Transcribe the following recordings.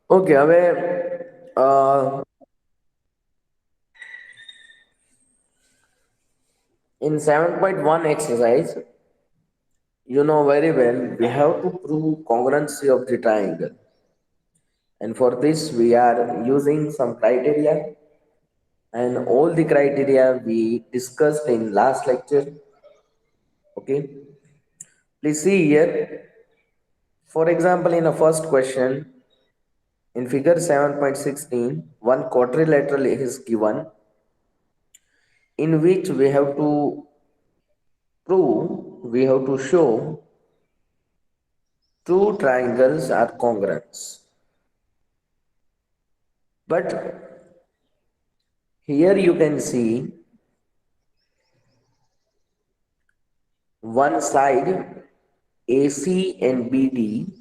Okay, in 7.1 exercise, you know very well, we have to prove congruency of the triangle. And for this, we are using some criteria, and all the criteria we discussed in last lecture. Okay, please see here. For example, in the first question, in figure 7.16, one quadrilateral is given in which we have to show two triangles are congruent. But here you can see one side AC and BD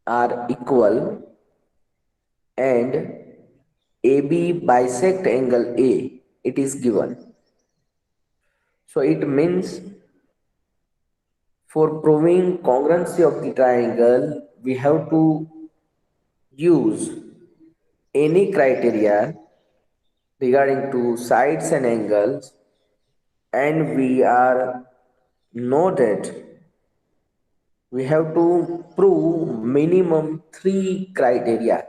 are equal and AB bisect angle A, it is given. So it means for proving congruency of the triangle, we have to use any criteria regarding to sides and angles, and we are know that we have to prove minimum three criteria,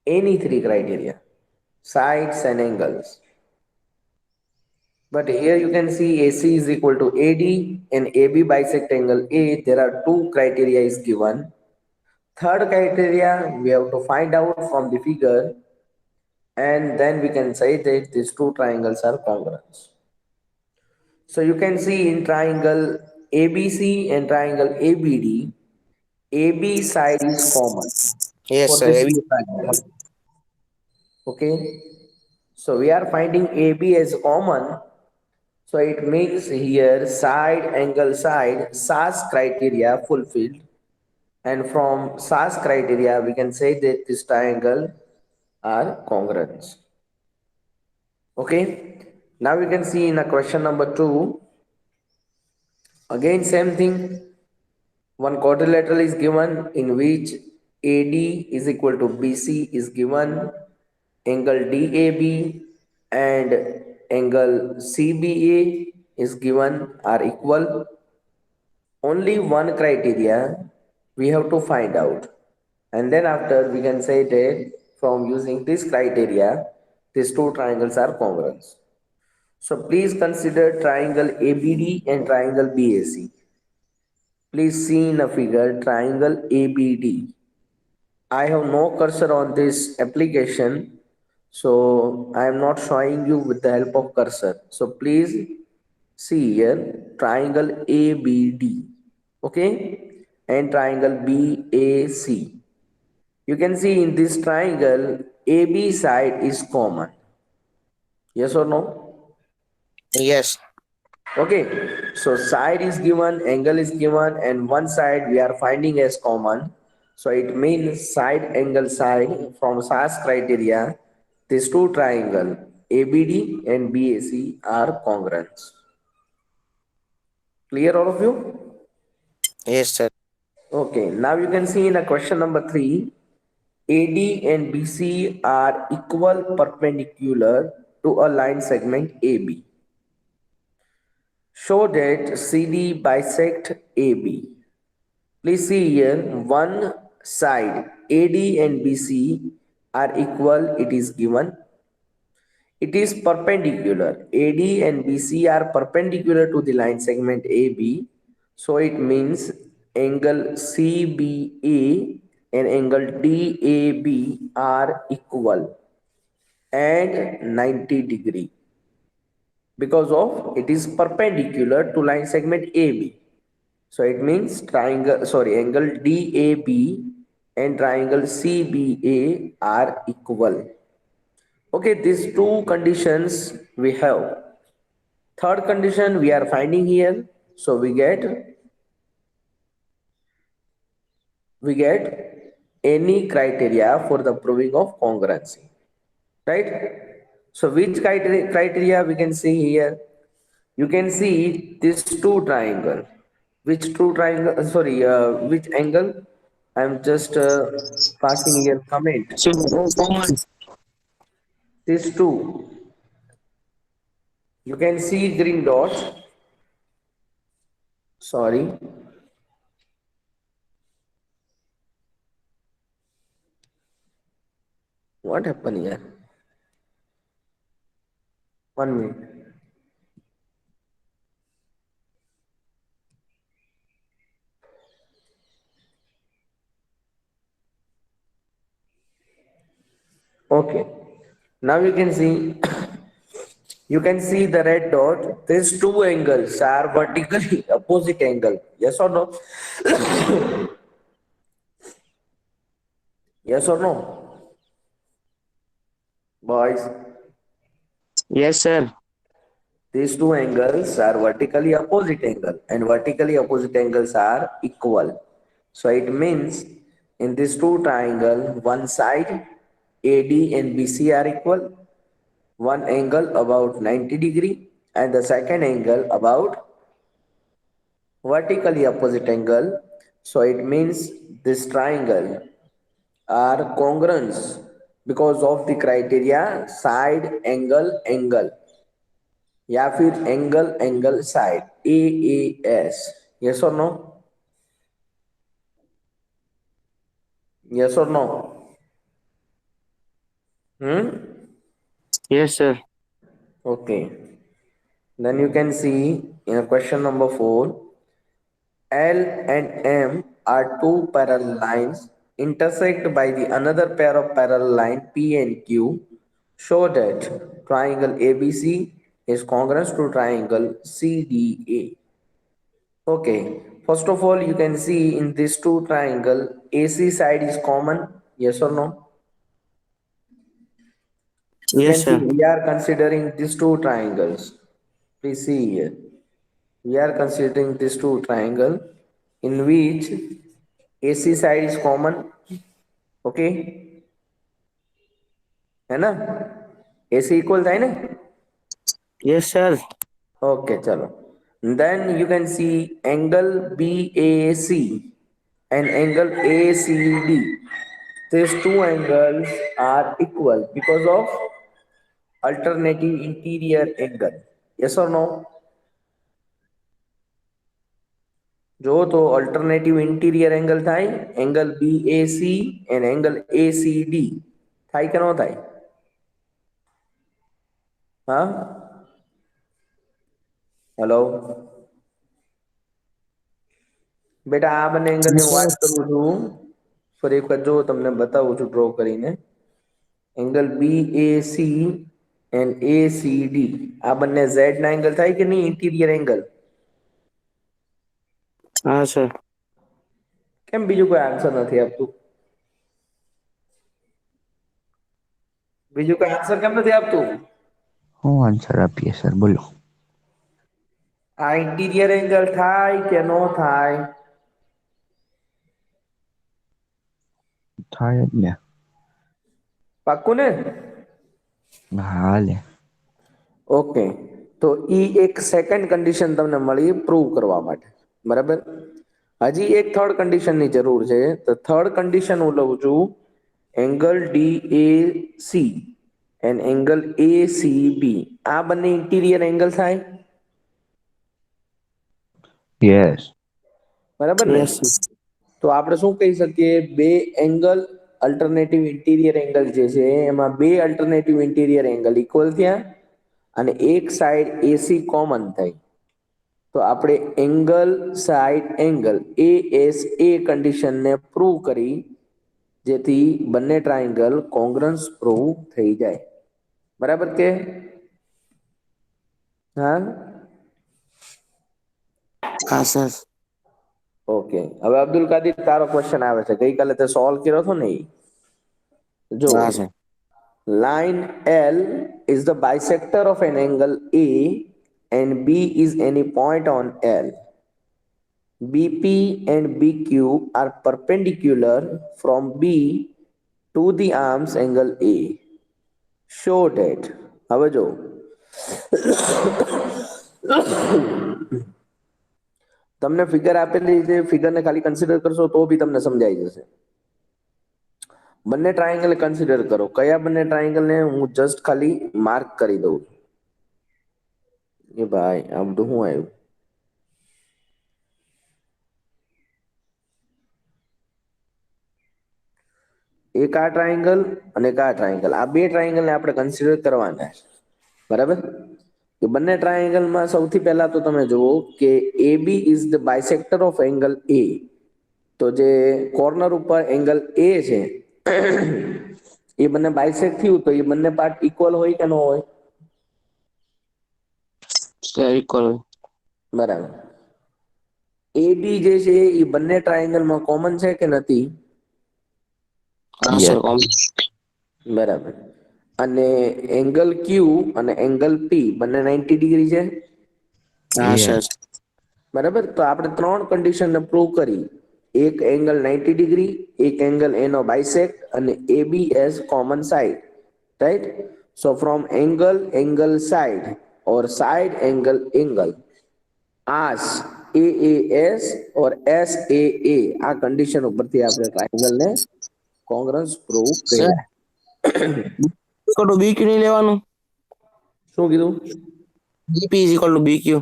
any three criteria, sides and angles. But here you can see AC is equal to AD and AB bisect angle A. There are two criteria is given. Third criteria we have to find out from the figure, and then we can say that these two triangles are congruent. So you can see in triangle ABC and triangle ABD, AB side is common Yes, for sir. this two triangle. Okay, so we are finding AB as common. So it means here side angle side SAS criteria fulfilled, and from SAS criteria we can say that this triangle are congruent. Okay, now we can see in a question number 2, again same thing. One quadrilateral is given in which AD is equal to BC is given, angle DAB and angle CBA is given are equal. Only one criteria we have to find out, and then after we can say that from using this criteria, these two triangles are congruent. So please consider triangle ABD and triangle BAC. Please see in a figure triangle ABD. I have no cursor on this application, so I am not showing you with the help of cursor. So please see here triangle ABD, okay, and triangle BAC. You can see in this triangle AB side is common. Yes or no? Yes. Okay, so side is given, angle is given, and one side we are finding as common. So it means side angle side from SAS criteria, these two triangle ABD and BAC are congruent. Clear all of you? Yes, sir. Okay, now you can see in a question number 3, AD and BC are equal perpendicular to a line segment AB. Show that CD bisect AB. Please see here one side AD and BC are equal, it is given. It is perpendicular. AD and BC are perpendicular to the line segment AB. So it means angle CBA and angle DAB are equal and 90 degree, because of it is perpendicular to line segment AB. So it means angle DAB and triangle CBA are equal. Okay, these two conditions we have. Third condition we are finding here. So we get any criteria for the proving of congruency, right? So which criteria we can see here? You can see this two triangle. Which two triangle? Sorry, which angle? I'm just passing your comment. So, common. This two, you can see green dots. Sorry, what happened here? 1 minute. Okay. Now you can see the red dot. These two angles are vertically opposite angle. Yes or no? Yes or no, boys? Yes, sir. These two angles are vertically opposite angle, and vertically opposite angles are equal. So it means in this two triangle, one side AD and BC are equal, one angle about 90 degree, and the second angle about vertically opposite angle. So it means this triangle are congruence because of the criteria side angle angle या फिर angle angle side AAS. Yes or no? Yes or no? Hmm? Yes, sir. Okay. Then you can see in question number 4, L and M are two parallel lines intersect by the another pair of parallel line P and Q. Show that triangle ABC is congruous to triangle CDA. Okay, first of all, you can see in this two triangle, AC side is common. Yes or no? You Yes, can see sir. we are considering these two triangles. Please see here. We are considering these two triangle in which AC side is common. Okay, है ना? AC equal था ना? Yes, sir. Okay, chalo. Then you can see angle BAC and angle ACD. These two angles are equal because of alternative interior angle. Yes or no? જો તો alternative interior angle થાય angle BAC and angle ACD થાય કે ન થાય? હા, hello બેટા, આ બંને એંગલની Yes, હું sir. વાત કરું છું. ફરી એક વખત જો તમને બતાવું છું ડ્રો કરીને. એંગલ BAC and ACD આ બંને Z ના એંગલ થાય કે નહીં ઇન્ટિરિયર એંગલ? Ah, sir. કેમ બીજું કોઈ આન્સર નથી આપતું? બીજું કોઈ આન્સર કેમ નથી આપતું? હું આન્સર આપીએ સર બોલો. આ ઇન્ટિરિયર એંગલ થાય કે નો થાય? થાય જ ને. પાક્કું ને? હાલે. ઓકે, તો ઈ એક સેકન્ડ કન્ડિશન તમને મળી પ્રૂવ કરવા માટે, બરાબર? હજી એક થર્ડ કન્ડિશનની જરૂર છે. તો થર્ડ કન્ડિશન હું લઉં છું angle DAC and angle ACB આ બંને ઇન્ટિરિયર એંગલ થાય, યસ. બરાબર ને? Yes, sir. તો આપણે શું કહી શકીએ, બે એંગલ અલ્ટરનેટિવ ઇન્ટિરિયર એંગલ જે છે એમાં બે અલ્ટરનેટિવ ઇન્ટિરિયર એંગલ ઇક્વલ થયા અને એક સાઈડ AC કોમન થઈ. તો આપણે એંગલ સાઈડ એંગલ ASA કન્ડિશનને પ્રૂવ કરી જેથી બંને ટ્રાયંગલ કોંગ્રન્સ પ્રૂવ થઈ જાય, બરાબર કે? હા, Ah, sir. ઓકે. હવે અબ્દુલ કાદિર તારો ક્વેશ્ચન આવે છે. ગઈકાલે તે સોલ્વ કર્યો હતો ને ઈ જો. Ah, sir. Line L is the bisector of an angle A and B is any point on L. BP and BQ are perpendicular from B to the arms angle A. Show that. હવે જો તમને figure આપેલી છે, ફિગરને ખાલી consider કરશો તો બી તમને સમજાઈ જશે. બંને ટ્રાયેંગલ કન્સિડર કરો. કયા બંને ટ્રાયેંગલને હું જસ્ટ ખાલી માર્ક કરી દઉં કે ભાઈ આ બધું શું આવ્યું. એક આ ટ્રાયેંગલ અને એક આ ટ્રાયેંગલ, આ બે ટ્રાયેંગલને આપણે કન્સિડર કરવાના છે. બરાબર. તો બંને ટ્રાયેંગલમાં સૌથી પહેલા તો તમે જુઓ કે A B is the bisector of angle A. તો જે કોર્નર ઉપર એંગલ એ છે એ બંને બાયસેક્ટ થયું તો એ બંને પાર્ટ ઇક્વલ હોય કે ન હોય? Sir equal. બરાબર. એ બી જે છે એ બંને ટ્રાયેંગલમાં કોમન છે કે નથી? હા સર Yes. કોમન. બરાબર. અને એંગલ ક્યુ અને એંગલ પી બંને 90 ડિગ્રી છે. હા Yes. સર. બરાબર. તો આપણે ત્રણ કન્ડિશનને પ્રૂવ કરી. એક એંગલ 90 ડિગ્રી, એક એંગલ એનો બાયસેક્ટ અને A B as common side. Right. So from angle side or side angle આસ AAS or SAA આ કન્ડિશન ઉપરથી આપણે ટ્રાયેંગલને કોંગ્રન્સ પ્રૂવ સર કર્યા. ઇક્વલ ટુ બીક્યુ નહીં લેવાનું? શું કીધું? BP is equal to BQ.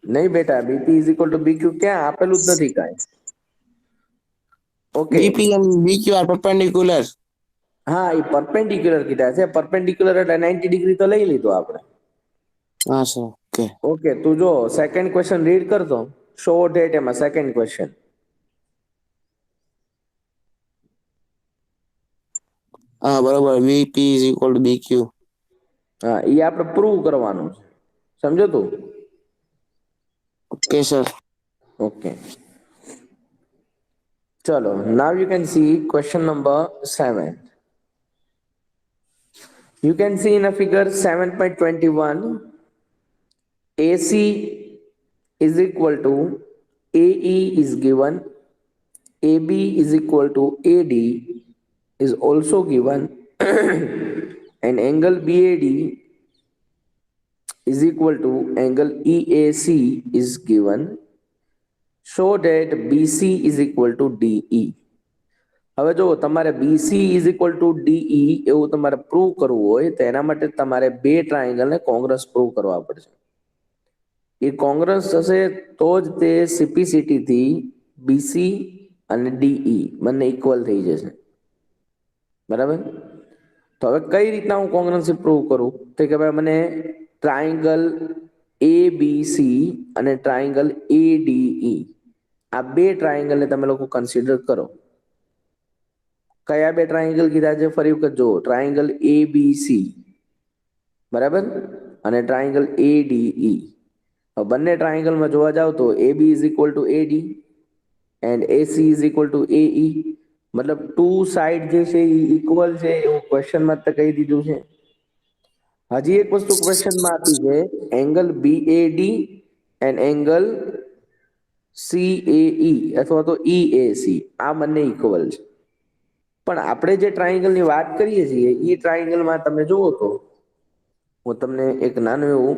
નહીં બેટા, BP is equal to BQ ક્યાં આપેલું જ નથી કાંઈ. Okay. BP and BQ are perpendicular. હા, એ પરપેન્ડિક્યુલર કીધા છે. પરપેન્ડિક્યુલર એટલે 90 ડિગ્રી તો લઈ લીધું આપણે. હા સર ઓકે. ઓકે, તું જો સેકન્ડ ક્વેશ્ચન રીડ કરતો. શો ડેટ એમાં સેકન્ડ ક્વેશ્ચન. હા બરોબર. BP is equal to BQ. હા, એ આપણે પ્રૂવ કરવાનું છે. સમજો તું? Okay sir. Okay. Chalo, now you can see question number 7. You can see in a figure 7.21, AC is equal to AE is given, AB is equal to AD is also given, and angle BAD is equal to angle EAC is given. Show that BC is equal to DE. હવે જો તમારે BC is equal to DE એવું તમારે prove કરવું હોય તો એના માટે તમારે બે ટ્રાયેંગલને કોંગ્રસ પ્રૂવ કરવા પડશે. એ કોંગ્રસ થશે તો જ તે CPCT થી BC અને DE બંને ઇક્વલ થઈ જશે. બરાબર. તો હવે કઈ રીતના હું કોંગ્રન્સી પ્રૂવ કરું તો કે ભાઈ મને ટ્રાયેંગલ ABC અને ટ્રાયેંગલ ADE આ બે ટ્રાયેંગલને તમે લોકો કન્સિડર કરો. કયા બે ટ્રાયેંગલ કીધા છે ફરી વખત જો, ટ્રાયેંગલ ABC બરાબર અને ટ્રાયેંગલ ADE. બંને ટ્રાયેંગલમાં જોવા જાવ તો AB is equal two AD and AC is equal two AE. મતલબ ટુ સાઈડ જે છે એ ઇક્વલ છે એવું ક્વેશ્ચનમાં જ કહી દીધું છે. હજી એક વસ્તુ ક્વેશ્ચનમાં આપી છે, angle BAD and angle CAE અથવા તો EAC આ બંને ઇક્વલ છે. પણ આપણે જે ટ્રાયેંગલની વાત કરીએ છીએ એ ટ્રાયેંગલમાં તમે જુઓ તો હું તમને એક નાનું એવું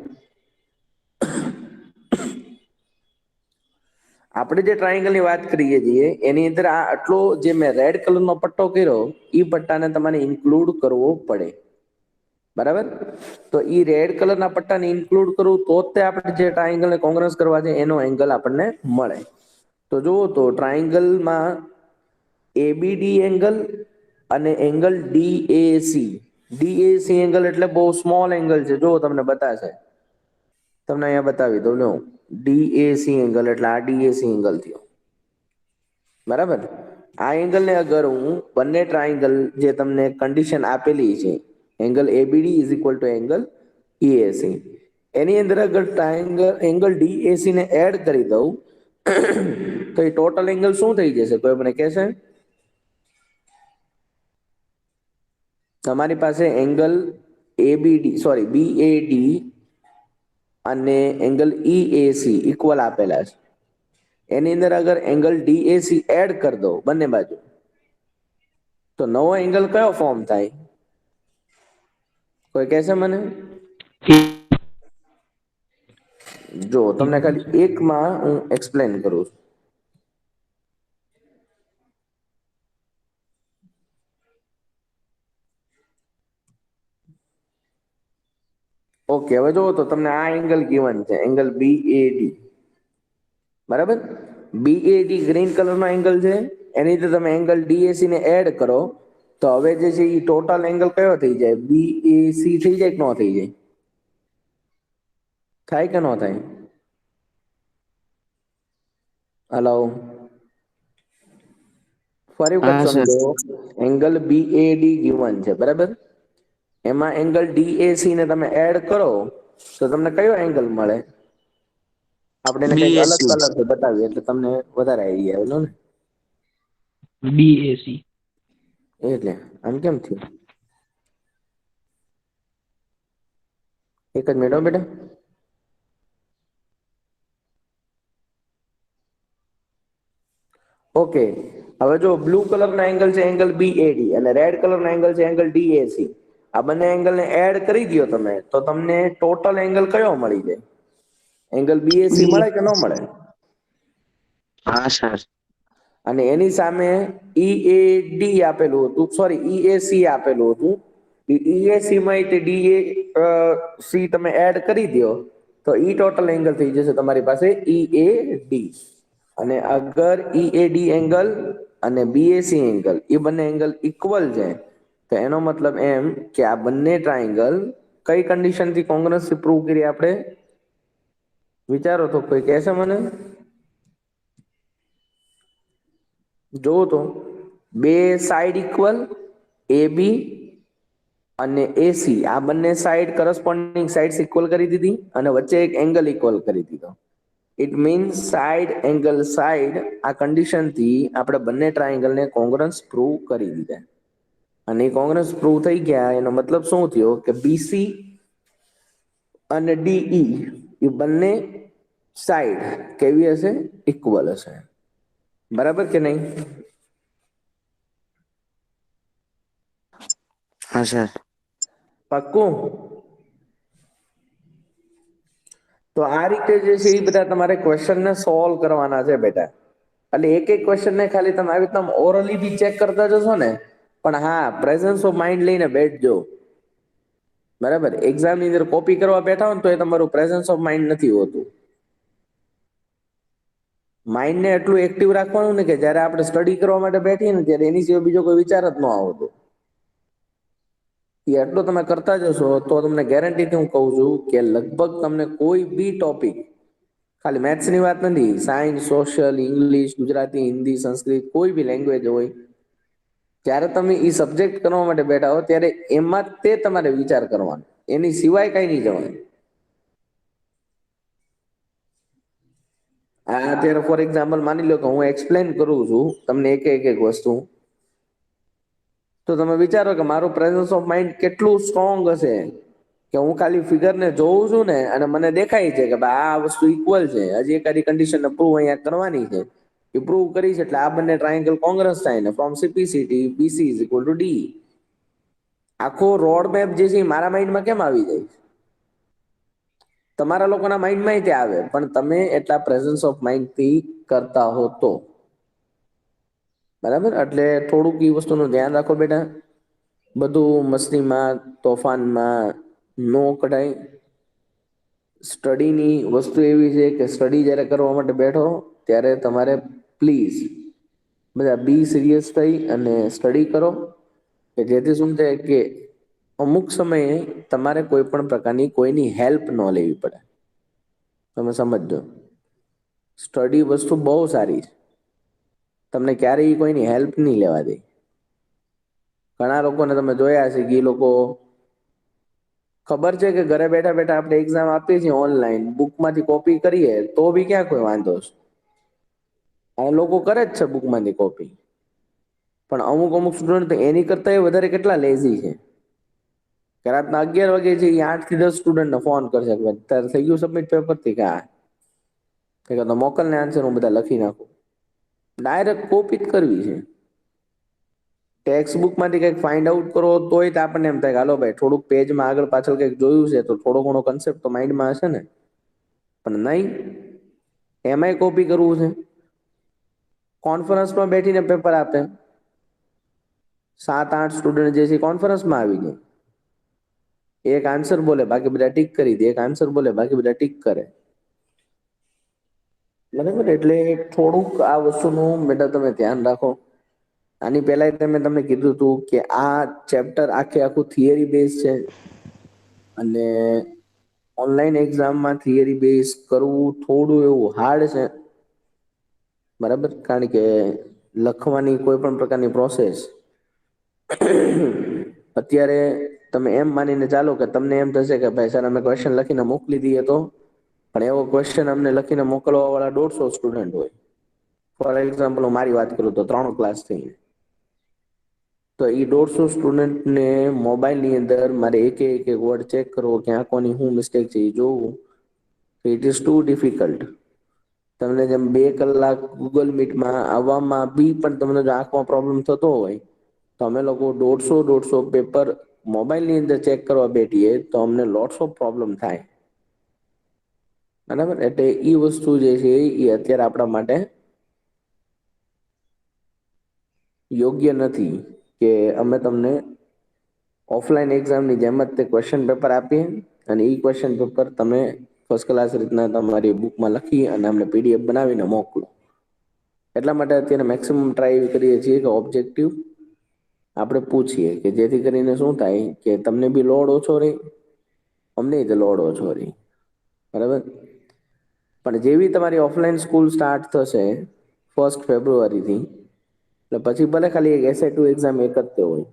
આપણે જે ટ્રાયેંગલની વાત કરીએ છીએ એની અંદર આ આટલો જે મેં રેડ કલરનો પટ્ટો કર્યો એ પટ્ટાને તમારે ઇન્ક્લુડ કરવો પડે. બરાબર. તો એ રેડ કલરના પટ્ટાને ઇન્ક્લુડ કરવું તો જ તે આપણે જે ટ્રાયેંગલને કોંગ્રસ કરવા છે એનો એંગલ આપણને મળે. તો જુઓ તો ટ્રાયેંગલમાં ABD એંગલ અને એંગલ DAC એંગલ એટલે બહુ સ્મોલ એંગલ છે. જો તમને બતાશે, તમને અહીંયા બતાવી દઉં લો. DAC એંગલ એટલે આ DAC એંગલ થયો. બરાબર. આ એંગલને અગર હું બંને ટ્રાયેંગલ જે તમને કન્ડિશન આપેલી છે angle ABD is equal two angle EAC એની અંદર અગર એંગલ DAC ને એડ કરી દઉં તો એ ટોટલ એંગલ શું થઈ જશે કોઈ મને કહેશે? તમારી પાસે એંગલ BAD અને એંગલ EAC ઇક્વલ આપેલા છે. એની અંદર અગર એંગલ DAC એડ કરી દો બંને બાજુ તો નવો એંગલ કયો ફોર્મ થાય? કોઈ કહેશે મને? જો તમને ખાલી એકમાં હું એક્સપ્લેન કરું છું. ઓકે, હવે જુઓ તો તમને આ એંગલ ગિવન છે, એંગલ BAD, બરાબર. BAD ગ્રીન કલરનો એંગલ છે, એની રીતે તમે એંગલ DAC ને એડ કરો તો હવે જે છે એ ટોટલ એંગલ કયો થઈ જાય? BAC થઈ જાય કે ન થઈ જાય? થાય કે ન થાય? હલો, ફરી વખત હા સર. સમજો. એંગલ BAD ગિવન છે, બરાબર. એમાં એંગલ DAC ને તમે એડ કરો તો તમને કયો એંગલ મળે? આપણે એને કંઈક અલગ BAC. કલરથી બતાવીએ એટલે તમને વધારે આઈડિયા આવે ને. BAC. એટલે આમ કેમ થયું? એક જ મિનિટ હો બેટા. ઓકે, હવે જો બ્લુ કલરના એંગલ છે એંગલ BAD અને રેડ કલરના એંગલ છે એંગલ DAC. આ બંને એંગલને એડ કરી દો તમે તો તમને ટોટલ એંગલ કયો મળી જાય? એંગલ BAC મળે કે ન મળે? હા સર. અને એની સામે EAD આપેલું હતું, સોરી EAC આપેલું હતું. EAC માં DAC તમે એડ કરી દો તો ઈ ટોટલ એંગલ થઈ જશે તમારી પાસે EAD. અને અગર EAD એંગલ અને BAC એંગલ એ બંને એંગલ ઇક્વલ છે તો એનો મતલબ એમ કે આ બંને ટ્રાયંગલ કઈ કન્ડિશનથી કોંગ્રસથી પ્રૂવ કરી આપણે? વિચારો તો, કોઈ કહેશે મને? જોવો તો બે સાઈડ ઇક્વલ, AB અને AC આ બંને સાઈડ કરસ્પોન્ડિંગ સાઈડ ઇક્વલ કરી દીધી અને વચ્ચે એક એંગલ ઇક્વલ કરી દીધો. It means side angle side આ કન્ડિશનથી આપણે બંને ટ્રાયંગલને કોંગ્રન્સ પ્રૂવ કરી દીધા. અને કોંગ્રસ પ્રૂવ થઈ ગયા એનો મતલબ શું થયો કે BC અને DE એ બંને સાઈડ કેવી હશે? ઇક્વલ હશે. બરાબર કે નહીં? હા સર. પાક્કું? તો આ રીતે જે છે એ બધા તમારે ક્વેશ્ચનને સોલ્વ કરવાના છે બેટા. એટલે એક એક ક્વેશ્ચનને ખાલી તમે આવી રીતના ઓરલી બી ચેક કરતા જશો ને, પણ હા પ્રેઝન્સ ઓફ માઇન્ડ લઈને બેઠજો. બરાબર, એક્ઝામની અંદર કોપી કરવા બેઠા હો ને તો એ તમારું પ્રેઝન્સ ઓફ માઇન્ડ નથી હોતું. માઇન્ડને એટલું એક્ટિવ રાખવાનું ને કે જ્યારે આપણે સ્ટડી કરવા માટે બેઠીએ ને ત્યારે એની સિવાય બીજો કોઈ વિચાર જ ન આવતો. એ એટલું તમે કરતા જશો તો તમને ગેરંટીથી હું કહું છું કે લગભગ તમને કોઈ બી ટોપિક, ખાલી મેથ્સની વાત નથી, science, social, English, Gujarati, Hindi, Sanskrit, કોઈ બી લેંગ્વેજ હોય, જ્યારે તમે એ સબ્જેક્ટ કરવા માટે બેઠા હો ત્યારે એમાં તે તમારે વિચાર કરવાનો, એની સિવાય કઈ નહીં જવાનું. આ અત્યારે ફોર એક્ઝામ્પલ માની લો કે હું એક્સપ્લેન કરું છું તમને એક વસ્તુ, તો તમે વિચારો કે મારું પ્રેઝન્સ ઓફ માઇન્ડ કેટલું સ્ટ્રોંગ હશે કે હું ખાલી ફિગરને જોઉં છું ને અને મને દેખાય છે કે ભાઈ આ વસ્તુ ઇક્વલ છે, હજી એકાદી કન્ડિશન પ્રૂવ અહીંયા કરવાની છે, એ પ્રૂવ કરી છે એટલે આ બંને ટ્રાયંગલ કોંગ્રસ થાય ને from CPCT BC is equal to D. આખો રોડ મેપ જે છે મારા માઇન્ડમાં કેમ આવી જાય? તમારા લોકોના માઇન્ડમાં તે આવે પણ તમે એટલા પ્રેઝન્સ ઓફ માઇન્ડથી કરતા હો તો. બરાબર, એટલે થોડુંક એ વસ્તુનું ધ્યાન રાખો બેટા. બધું મસ્તીમાં તોફાનમાં નો કઢાય. સ્ટડીની વસ્તુ એવી છે કે સ્ટડી જ્યારે કરવા માટે બેઠો ત્યારે તમારે પ્લીઝ બધા બી સિરિયસ થઈ અને સ્ટડી કરો કે જેથી શું થાય કે અમુક સમયે તમારે કોઈ પણ પ્રકારની કોઈની હેલ્પ ન લેવી પડે. તમે સમજજો, સ્ટડી વસ્તુ બહુ સારી છે, તમને ક્યારેય કોઈની હેલ્પ નહીં લેવા દે. ઘણા લોકોને તમે જોયા હશે કે એ લોકો ખબર છે કે ઘરે બેઠા બેઠા આપણે એક્ઝામ આપીએ છીએ ઓનલાઈન, બુકમાંથી કોપી કરીએ તો બી ક્યાં કોઈ વાંધો છે. આ લોકો કરે જ છે બુકમાંથી કોપી, પણ અમુક અમુક સ્ટુડન્ટ એની કરતા વધારે કેટલા લેઝી છે કે રાતના 11 વાગે છે એ 8 થી 10 સ્ટુડન્ટને ફોન કરશે કે તારે થઈ ગયું સબમિટ પેપર? થી કે હા, તો મોકલને આન્સર, હું બધા લખી નાખું. ડાયરેક્ટ કોપી જ કરવી છે. ટેક્સ્ટ બુકમાંથી કંઈક ફાઇન્ડ આઉટ કરો તોય તો આપણને એમ થાય કે હાલો ભાઈ થોડુંક પેજમાં આગળ પાછળ કંઈક જોયું છે તો થોડો ઘણો કન્સેપ્ટ તો માઇન્ડમાં હશે ને. પણ નહીં, એમાંય કોપી કરવું છે. કોન્ફરન્સમાં બેઠીને પેપર આપે, 7-8 સ્ટુડન્ટ જે છે કોન્ફરન્સમાં આવી જાય, એક આન્સર બોલે બાકી બધા ટીક કરી દે, એક આન્સર બોલે બાકી બધા ટીક કરે. બરાબર, એટલે થોડુંક આ વસ્તુનું બેટા તમે ધ્યાન રાખો. આની પહેલા મેં તમને કીધું હતું કે આ ચેપ્ટર આખું થિયરી બેઝ છે, અને ઓનલાઈન એક્ઝામમાં થિયરી બેઝ કરવું થોડું એવું હાર્ડ છે. બરાબર, કારણ કે લખવાની કોઈ પણ પ્રકારની પ્રોસેસ અત્યારે તમે એમ માનીને ચાલો કે તમને એમ થશે કે ભાઈ સર અમે ક્વેશ્ચન લખીને મોકલી દઈએ તો, પણ એવો ક્વેશ્ચન અમને લખીને મોકલવા વાળા 150 સ્ટુડન્ટ હોય. ફોર એક્ઝામ્પલ હું મારી વાત કરું તો 3 ક્લાસ થઈ, તો એ 150 સ્ટુડન્ટને મોબાઈલની અંદર મારે એક વર્ડ ચેક કરવો કે આ કોની શું મિસ્ટેક છે એ જોવું, ઇટ ઇઝ ટુ ડિફિકલ્ટ. તમને જેમ 2 કલાક ગૂગલ મીટમાં આવવામાં બી પણ તમને જો આંખમાં પ્રોબ્લેમ થતો હોય, તો અમે લોકો 150 પેપર મોબાઈલની અંદર ચેક કરવા બેઠીએ તો અમને લોટ્સ ઓફ પ્રોબ્લેમ થાય. બરાબર, એટલે એ વસ્તુ જે છે એ અત્યારે આપણા માટે યોગ્ય નથી કે અમે તમને ઓફલાઈન એક્ઝામની જેમ જ તે ક્વેશ્ચન પેપર આપીએ અને એ ક્વેશ્ચન પેપર તમે ફર્સ્ટ ક્લાસ રીતના તમારી બુકમાં લખી અને અમને પીડીએફ બનાવીને મોકલો. એટલા માટે અત્યારે મેક્સિમમ ટ્રાય એવી કરીએ છીએ કે ઓબ્જેક્ટિવ આપણે પૂછીએ કે જેથી કરીને શું થાય કે તમને બી લોડ ઓછો રહે, અમને લોડ ઓછો રહે. બરાબર, પણ જેવી તમારી ઓફલાઈન સ્કૂલ સ્ટાર્ટ થશે 1 ફેબ્રુઆરીથી, એટલે પછી ભલે ખાલી એક એસએ2 એક્ઝામ એક જ તે હોય,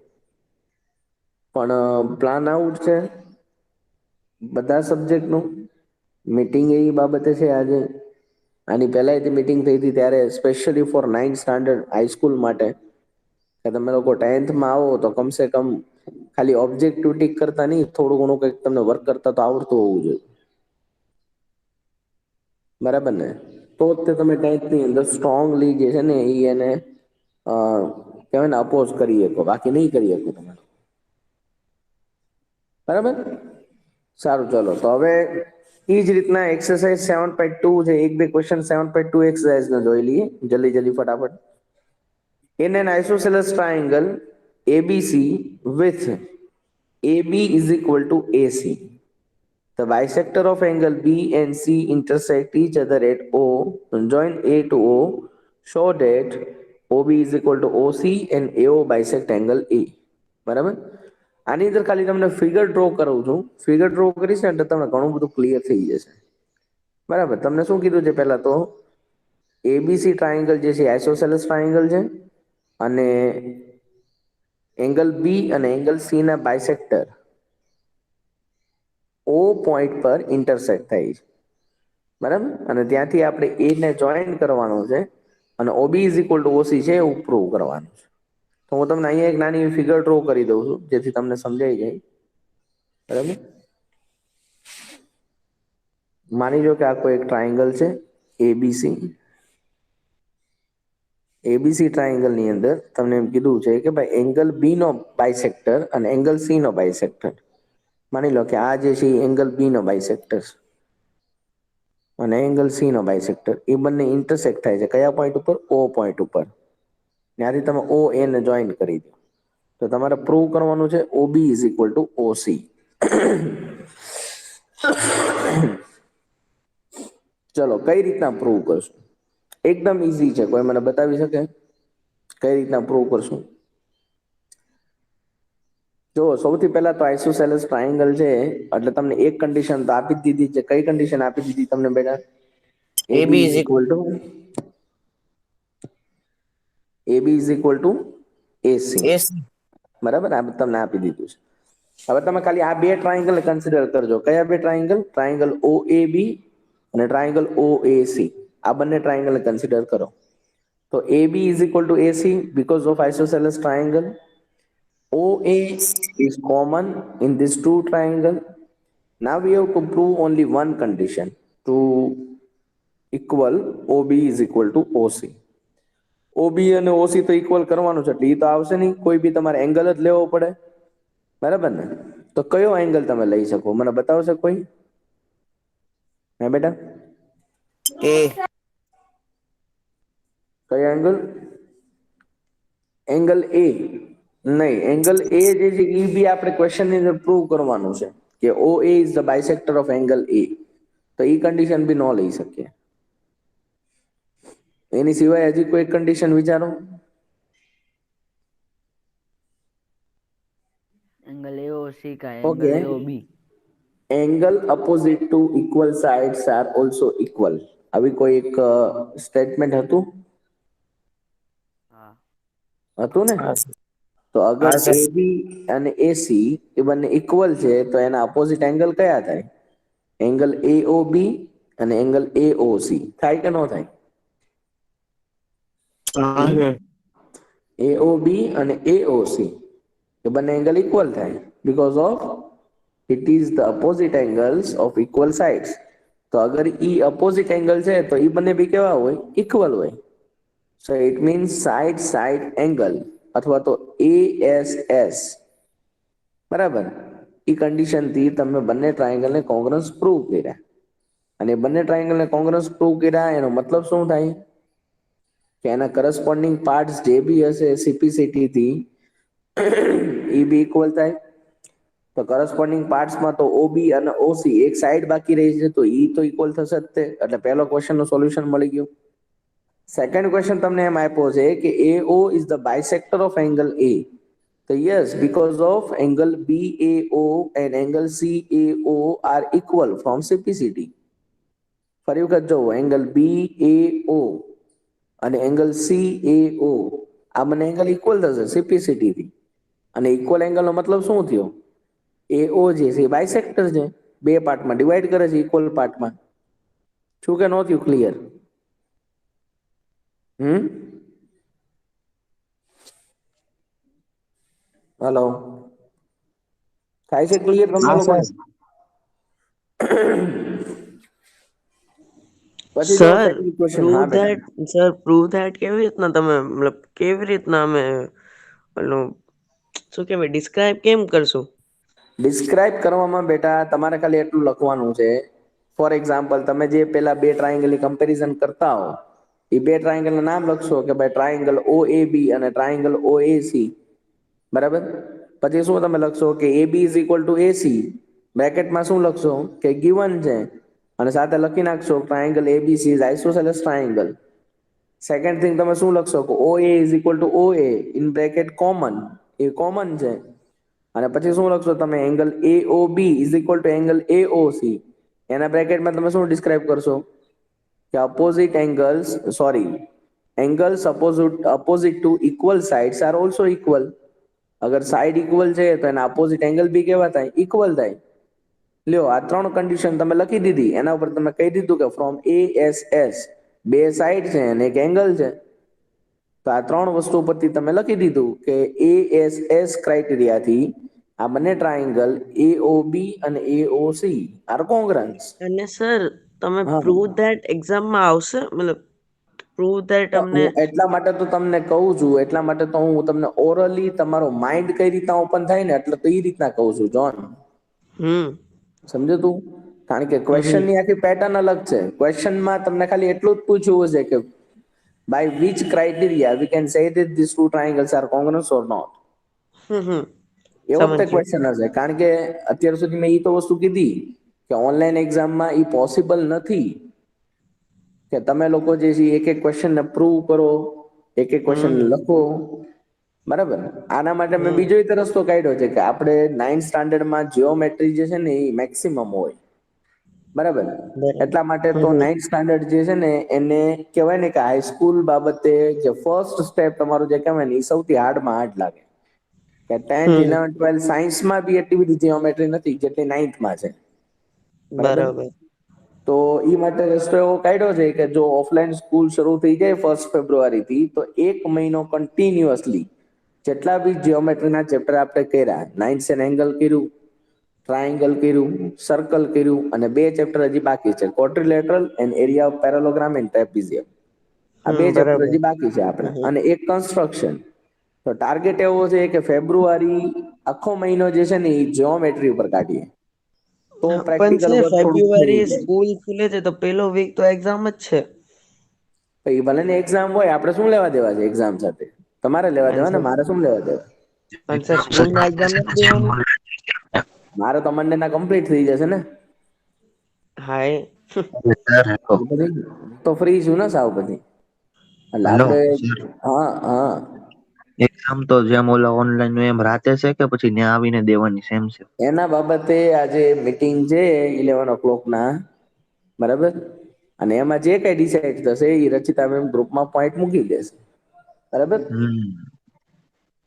પણ પ્લાન આઉટ છે બધા સબ્જેક્ટનું. મીટિંગ એ બાબતે છે આજે. આની પહેલા મીટિંગ થઈ હતી ત્યારે specially four 9th standard high school માટે કે તમે લોકો 10thમાં આવો તો કમસે કમ ખાલી ઓબ્જેક્ટિવ ટીક કરતા નહીં, થોડું ઘણું કંઈક તમને વર્ક કરતા તો આવડતું હોવું જોઈએ. બરાબર ને, તો જ તમે 10thની અંદર સ્ટ્રોંગલી જે છે ને એ એને કહેવાય ને અપોઝ કરી શકો, બાકી નહીં કરી શકો તમે. બરાબર, સારું, ચલો તો હવે એ જ રીતના એક્સરસાઇઝ 7.2 છે, એક બે ક્વેશ્ચન 7.2 એક્સરસાઇઝ જોઈ લઈએ જલ્દી ફટાફટ. In an isosceles triangle ABC with AB is equal to AC, the bisector of angle B and C intersect each other at O, join A to O, show that OB is equal to OC and AO bisect angle A. બરાબર, આની અંદર ખાલી તમને figure draw કરું છું. Figure draw કરીશ ને એટલે તમને ઘણું બધું ક્લિયર થઈ જશે. બરાબર, તમને શું કીધું છે પહેલા તો એબીસી ટ્રાયંગલ જે છે આઇસોસેલેસ ટ્રાયંગલ છે, અને એંગલ બી અને એંગલ સી ના બાયસેક્ટર ઓ પોઈન્ટ પર ઇન્ટરસેક્ટ થાય છે. બરાબર, અને ત્યાંથી આપણે એ ને જોઈન કરવાનું છે અને ઓબી ઇઝ ઇક્વલ ટુ ઓસી છે એવું પ્રૂવ કરવાનું છે. તો હું તમને અહીંયા એક નાની ફિગર ડ્રો કરી દઉં છું જેથી તમને સમજાઈ જાય. બરાબર, માની લો કે આ કોઈ એક ટ્રાયંગલ છે એબીસી. એબીસી ટ્રાયંગલ ની અંદર તમને એમ કીધું છે કે ભાઈ એંગલ બી નો બાયસેક્ટર અને એંગલ સી નો બાયસેક્ટર. માની લો કે આ જે છે એંગલ બી નો બાયસેક્ટર અને એંગલ સી નો બાયસેક્ટર, એ બંને ઇન્ટરસેક્ટ થાય છે કયા પોઈન્ટ ઉપર? ઓ પોઈન્ટ ઉપર. ત્યાંથી તમે ઓ એ ને જોઈન કરી દો તો તમારે પ્રૂવ કરવાનું છે ઓબી ઇઝ ઇક્વલ ટુ ઓસી. ચલો, કઈ રીતના પ્રૂવ કરશું? એકદમ ઈઝી છે. કોઈ મને બતાવી શકે કઈ રીતના પ્રૂવ કરશું? જો સૌથી પહેલા તો આઇસોસેલેસ ટ્રાયંગલ છે એટલે તમને એક કન્ડિશન તો આપી જ દીધી છે. કઈ કન્ડિશન આપી દીધી તમને બેટા? એબી AB is is equal to AC. AC. બરાબર, આ તમને આપી દીધું છે. હવે તમે ખાલી આ બે ટ્રાયંગલ કન્સિડર કરજો. કયા બે ટ્રાયંગલ? ટ્રાયંગલ ઓ એ બી અને ટ્રાયંગલ ઓ એ સી. આ બંને ટ્રાયંગલ કન્સિડર કરો. તો A B is equal to AC because of isosceles triangle. O A is common in these two triangle. Now we have to prove only one condition to equal OB is equal to OC. OB અને OC તો equal કરવાનું છે એટલે એ તો આવશે નહીં, કોઈ બી તમારે એંગલ જ લેવો પડે. બરાબર ને? તો કયો એંગલ તમે લઈ શકો? મને બતાવશે કોઈ? હે બેટા? A. કયો એંગલ? એંગલ એ નહીં, એંગલ એ જે છે એ બી આપણે ક્વેશ્ચનની અંદર પ્રૂવ કરવાનું છે કે O A is the bisector of angle A, તો એ કન્ડિશન બી ન લઈ શકીએ. એની સિવાય હજી કોઈ કન્ડિશન વિચારો. एंगल AOC का okay, angle AOB. Angle opposite to equal sides are also equal, આવી કોઈ એક સ્ટેટમેન્ટ હતું? हाँ. હતું ને? હા તો અગર હા સર. એ બી અને એસી એ બંને ઇક્વલ છે તો એના અપોઝિટ એંગલ કયા થાય? એંગલ એઓબી અને એંગલ એઓસી. થાય કે ન થાય? હા સર. એઓબી અને એઓસી એ બંને એંગલ ઇક્વલ થાય because of it is the opposite angles of equal sides. તો અગર ઈ અપોઝિટ એંગલ છે તો ઈ બંને બી કેવા હોય? ઇક્વલ હોય. So it means side side angle અથવા તો ASS. બરાબર, એ કન્ડિશનથી તમે બંને ટ્રાયેંગલને કોંગ્રસ પ્રૂવ કર્યા. અને બંને ટ્રાયેંગલને કોંગ્રસ પ્રૂવ કર્યા એનો મતલબ શું થાય? કે એના કરસ્પોન્ડિંગ પાર્ટ્સ જે બી હશે CPCT થી એ બી ઇક્વલ થાય. તો કરસ્પોન્ડિંગ પાર્ટ્સમાં તો ઓબી અને ઓસી એક સાઈડ બાકી રહી છે તો ઈ તો ઇક્વલ થશે જ તે. એટલે પહેલો ક્વેશ્ચનનું સોલ્યુશન મળી ગયું. સેકન્ડ ક્વેશ્ચન તમને એમ આપ્યો છે કે AO is the bisector of angle A. તો yes, because of angle BAO and angle CAO are equal from CPCT. ફરી વખત જો એંગલ BAO અને એંગલ CAO આ બંને એંગલ ઇક્વલ થશે CPCT થી. અને ઇક્વલ એંગલનો મતલબ શું થયો? AO જે છે એ બાયસેક્ટર છે, બે પાર્ટમાં ડિવાઈડ કરે છે ઇક્વલ પાર્ટમાં. શું કે નો થયું ક્લિયર? હલો, થાય છે ક્લિયર તમને હા સર. લોકોને? પછી જો સર સેકન્ડ ક્વેશ્ચન. પ્રૂવ હા બેટા. ધેટ સર પ્રૂવ ધેટ કેવી રીતના તમે મતલબ કેવી રીતના અમે પેલું શું કહેવાય ડિસ્ક્રાઇબ કેમ કરશું? ડિસ્ક્રાઇબ કરવામાં બેટા તમારે ખાલી એટલું લખવાનું છે. ફોર એક્ઝામ્પલ, તમે જે પેલા બે ટ્રાયેંગલની કમ્પેરિઝન કરતા હો એ બે ટ્રાયેંગલના નામ લખશો કે ભાઈ ટ્રાયેંગલ OAB અને ટ્રાયેંગલ OAC. બરાબર, પછી શું તમે લખશો કે AB is equal two AC. બ્રેકેટમાં શું લખશો કે ગિવન છે અને સાથે લખી નાખશો triangle ABC is isosceles triangle. Second thing તમે શું લખશો કે OA is equal two OA in bracket common, A common છે. અને પછી શું લખશો તમે? Angle AOB is equal two angle AOC. એના બ્રેકેટમાં તમે શું ડિસ્ક્રાઇબ કરશો કે opposite angles sorry angles opposite to equal sides are also equal. અગર સાઈડ ઇક્વલ છે તો એના અપોઝિટ એંગલ બી કેવા થાય? ઇક્વલ થાય. લ્યો, આ ત્રણ કન્ડિશન તમે લખી દીધી. એના ઉપર તમે કહી દીધું કે ફ્રોમ ASS બે સાઈડ છે અને એક એંગલ છે. તો આ ત્રણ વસ્તુ પરથી તમે લખી દીધું કે ASS ક્રાઇટેરિયાથી આ બંને ટ્રાયેંગલ AOB અને AOC આર કોંગ્રન્સ. અને સર તમે હા, પ્રૂવ ધેટ એક્ઝામમાં આવશે મતલબ પ્રૂવ ધેટ તો અમને હું એટલા માટે તો તમને કહું છું, એટલા માટે તો હું તમને ઓરલી તમારો માઇન્ડ કઈ રીતના ઓપન થાય ને એટલે તો એ રીતના કહું છું જોન. હમ સમજો તું? કારણ કે હમ ક્વેશ્ચનની આખી પેટર્ન અલગ છે. ક્વેશ્ચનમાં તમને ખાલી એટલું જ પૂછ્યું હશે કે by which criteria we can say that these two triangles are congruous or not. હમ એવો જ તે સમજ્યો. ક્વેશ્ચન હશે. કારણ કે અત્યાર સુધી મેં એ તો વસ્તુ કીધી કે ઓનલાઈન એક્ઝામમાં એ પોસિબલ નથી કે તમે લોકો જે છે એક એક ક્વેશ્ચનને પ્રૂવ કરો, એક એક ક્વેશ્ચન હમ લખો. બરાબર, આના માટે મેં હમ બીજો રસ્તો કાઢ્યો છે કે આપણે 9th સ્ટાન્ડર્ડમાં જીઓમેટ્રી જે છે ને એ મેક્સિમમ હોય. બરાબર, બરાબર. એટલા માટે તો હમ 9th સ્ટાન્ડર્ડ જે છે ને એને કહેવાય ને કે હાઈસ્કૂલ બાબતે જે ફર્સ્ટ સ્ટેપ તમારું જે કહેવાય ને એ સૌથી હાર્ડમાં હાર્ડ લાગે. કે 10th હમ 11th 12th સાયન્સમાં બી એટલી બધી જીઓમેટ્રી નથી જેટલી 9thમાં છે. બરાબર, બરાબર. તો એ માટે રસ્તો એવો કાઢ્યો છે કે જો ઓફલાઈન સ્કૂલ શરૂ થઈ જાય 1 ફેબ્રુઆરી થી તો 1 મહિનો કન્ટિન્યુઅસલી જેટલા બી જીઓમેટ્રીના ચેપ્ટર આપણે કર્યા, નાઇન્થ એન્ડ એંગલ કર્યું, ટ્રાયેંગલ કર્યું, સર્કલ કર્યું અને બે ચેપ્ટર હજી બાકી છે, ક્વોડ્રિલેટરલ એન્ડ એરિયા ઓફ પેરેલોગ્રામ એન્ડ ટ્રેપીઝિયમ. આ બે ચેપ્ટર બરાબર. હજી બાકી છે આપણે હમ અને એક કન્સ્ટ્રક્શન. તો ટાર્ગેટ એવો છે કે ફેબ્રુઆરી આખો મહિનો જે છે ને એ જીઓમેટ્રી ઉપર કાઢીએ. તો પણ પ્રેક્ટિકલ છે વર્ક થોડુંક થઈ ફેબ્રુઆરી જાય. સ્કૂલ ખુલે છે તો પેલો વીક તો એક્ઝામ જ છે. પછી ભલે ને એક્ઝામ હોય, આપણે શું લેવા દેવા છે એક્ઝામ સાથે? તમારે લેવા પણ દેવા ને, સર મારે શું લેવા દેવા? પણ સર સ્કૂલમાં એક્ઝામ નથી દેવાની. મારે તો મંડે ના કમ્પ્લીટ થઈ જશે ને. હા એ એ પછી તો ફ્રી છું ને સાવ પછી. એટલે હેલો આપણે સર, હા હા એક્ઝામ તો જેમ ઓલા ઓનલાઈન હોય એમ રાતે છે કે પછી ત્યાં આવીને દેવાની સેમ છે? એના બાબતે આજે મીટિંગ છે 11 o'clock ના, બરાબર? અને એમાં જે કઈ ડિસાઇડ થશે એ રચિતા મેમ ગ્રુપમાં પોઈન્ટ મૂકી દેશે, બરાબર?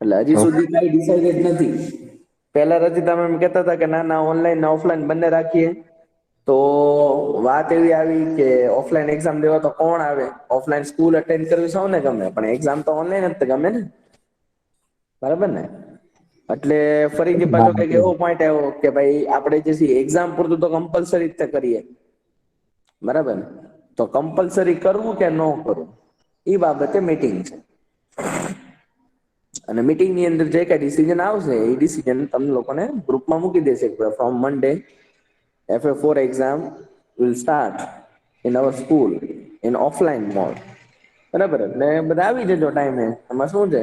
એટલે હજી સુધી કઈ ડિસાઇડેડ નથી. પહેલા રચિતા મેમ કહેતા હતા કે ના ના ઓનલાઈન ને ઓફલાઈન બંને રાખીએ. તો વાત એવી આવી કે ઓફલાઈન એક્ઝામ દેવા તો કોણ આવે? ઓફલાઈન સ્કૂલ અટેન્ડ કરવી સૌને ગમે, પણ એક્ઝામ તો ઓનલાઈન જ ગમે ને, બરાબર ને? એટલે ફરીથી પાછો કઈક એવો પોઈન્ટ આવ્યો કે ભાઈ આપણે જે એક્ઝામ પૂરતું તો કમ્પલસરી રીતે કરીએ, બરાબર ને? તો કમ્પલસરી કરવું કે ન કરવું એ બાબતે મીટિંગ છે. અને મીટિંગ ની અંદર જે કઈ ડિસિઝન આવશે એ ડિસિઝન તમને લોકોને ગ્રુપમાં મૂકી દેશે. From Monday FA4 exam will start in our school in offline mode. બરાબર એટલે બધા આવી જજો ટાઈમે, એમાં શું છે.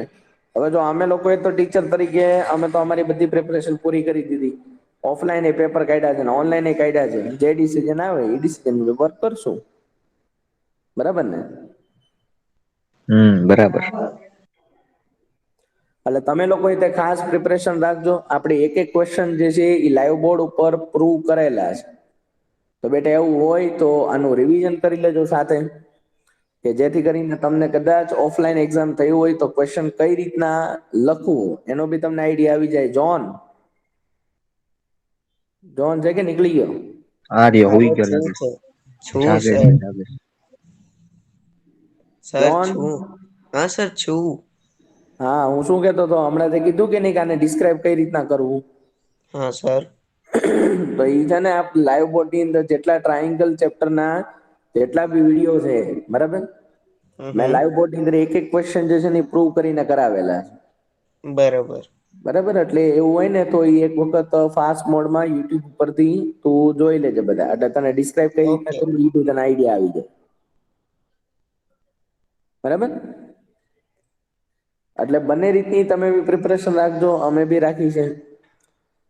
હવે જો અમે લોકોએ તો ટીચર તરીકે અમે તો અમારી બધી પ્રિપરેશન પૂરી કરી દીધી. ઓફલાઈન એ પેપર કાઢ્યા છે ને ઓનલાઈન એ કાઢ્યા છે. જે ડિસિઝન આવે એ ડિસિઝન વર્ક કરશું, બરાબર ને? બરાબર. એટલે તમે લોકો તે ખાસ પ્રિપરેશન રાખજો. આપણે એક એક ક્વેશ્ચન જે છે એ લાઈવ બોર્ડ ઉપર પ્રૂવ કરેલા છે. તો બેટા એવું હોય તો આનું રિવિઝન કરી લેજો સાથે, કે જેથી કરીને તમને કદાચ ઓફલાઈન એક્ઝામ થયું હોય તો ક્વેશ્ચન કઈ રીતના લખવું એનો બી તમને આઈડિયા આવી જાય. જોન છે કે નીકળી ગયો? આર્ય હા હોઈ ગયો છું લાગે છે છું જાગે સર. છે જાગે છે. સર જોન છું. હા સર છું. હા હું શું કેતો હતો હમણાં તે કીધું કે નહી કે આને ડિસ્ક્રાઈબ કઈ રીતના કરવું? હા સર. તો ઈ છે ને આપ લાઈવ બોર્ડ ની અંદર જેટલા ટ્રાયંગલ ચેપ્ટર ના જેટલા બી વિડીયો છે, બરાબર? મેં હમ લાઈવ બોર્ડ ની અંદર એક એક ક્વેશ્ચન જે છે ને પ્રૂવ કરીને કરાવેલા છે. બરોબર. બરાબર એટલે એવું હોય ને તો એ એક વખત ફાસ્ટ મોડમાં યુટ્યુબ પરથી તું જોઈ લેજે બધા એટલે તને ડિસ્ક્રાઈબ કઈ રીતના ઓકે કરવું ઈ તને આઈડિયા આવી જાય, બરાબર? એટલે બંને રીતની તમે બી પ્રિપરેશન રાખજો, અમે બી રાખી છે.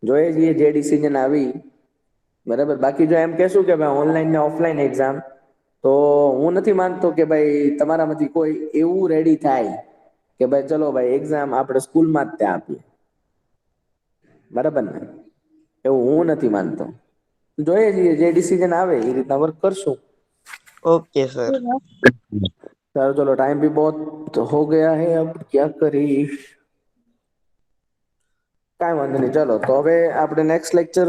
જોઈએ છીએ જે ડિસિઝન આવી, બરાબર? બાકી જો એમ કેશું કે ભાઈ ઓનલાઈન ને ઓફલાઈન એક્ઝામ, તો હું નથી માનતો કે ભાઈ તમારામાંથી કોઈ એવું રેડી થાય કે ભાઈ ચલો ભાઈ એક્ઝામ આપણે સ્કૂલમાં જ ત્યાં આપીએ, બરાબર ને? એવું હું નથી માનતો. જોઈએ છીએ જે ડિસિઝન આવે એ રીતના વર્ક કરશું. Okay sir. चलो चलो टाइम भी बहुत हो गया है, अब क्या करें? કાંઈ વાંધો નહીં, ચાલો તો હવે આપણે નેક્સ્ટ લેક્ચર